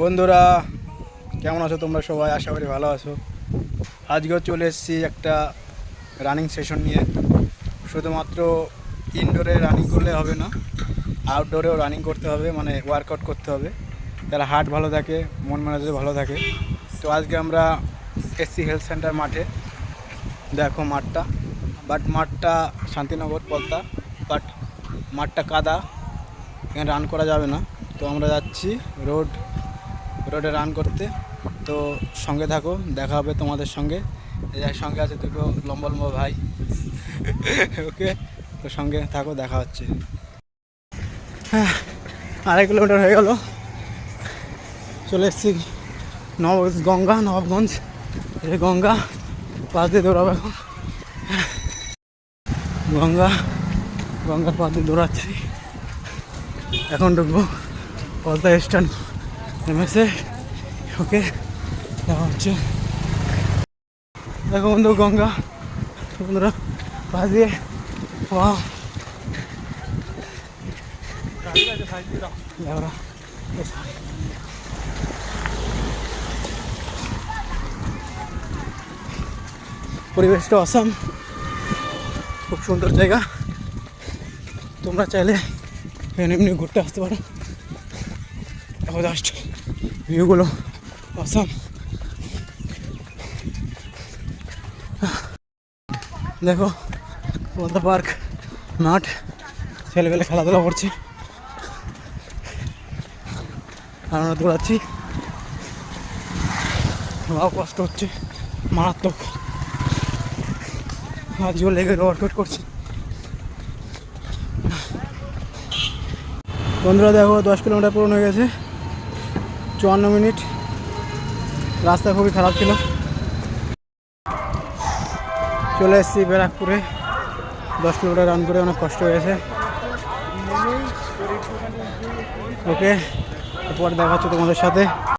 বন্ধুরা কেমন আছো তোমরা সবাই? আশা করি ভালো আছো। আজকেও চলে এসেছি একটা রানিং সেশন নিয়ে। শুধুমাত্র ইনডোরে রানিং করলে হবে না, আউটডোরেও রানিং করতে হবে, মানে ওয়ার্কআউট করতে হবে, তাহলে হার্ট ভালো থাকে, মন মেজাজ ভালো থাকে। তো আজকে আমরা এসসি হেলথ সেন্টার মাঠে, দেখো মাঠটা, মাঠটা শান্তিনগর পলতা, মাঠটা কাদা, এখানে রান করা যাবে না। তো আমরা যাচ্ছি রোডে রান করতে। তো সঙ্গে থাকো, দেখা হবে তোমাদের সঙ্গে। এর সঙ্গে আছে দুটো লম্বা লম্বা ভাই। ওকে, তো সঙ্গে থাকো, দেখা হচ্ছে। হ্যাঁ, 2.5 কিলোমিটার হয়ে গেল, চলে এসেছি নবাবগঞ্জ। এই গঙ্গা পাশ দিয়ে দৌড়াবো এখন। গঙ্গার পাশ দিয়ে দৌড়াচ্ছি। এখন ঢুকবো পলতা স্ট্যান্ড নেমেছে। ওকে, দেখা হচ্ছে। দেখো বন্ধু, গঙ্গা বন্ধুরা পাশ দিয়ে। পরিবেশটা অসাম, খুব সুন্দর জায়গা। তোমরা চাইলে এমনি ঘুরতে আসতে পারো। দেখো জাস্ট ভিউগুলো অসাম। দেখো পদ্মা পার্ক মাঠ, ছেলেবেলে খেলাধুলা করছি, আর আমরা দৌড়াচ্ছি। কষ্ট হচ্ছে মারাত্মক। আজও লেগে ওয়ার্কআউট করছি। বন্ধুরা দেখো 10 কিলোমিটার পূরণ হয়ে গেছে, 54 মিনিট। রাস্তা খুবই খারাপ ছিল। চলে এসেছি ব্যারাকপুরে। 10 কিলোমিটার রান করে অনেক কষ্ট হয়েছে। ওকে, এরপর দেখা হচ্ছে তোমাদের সাথে।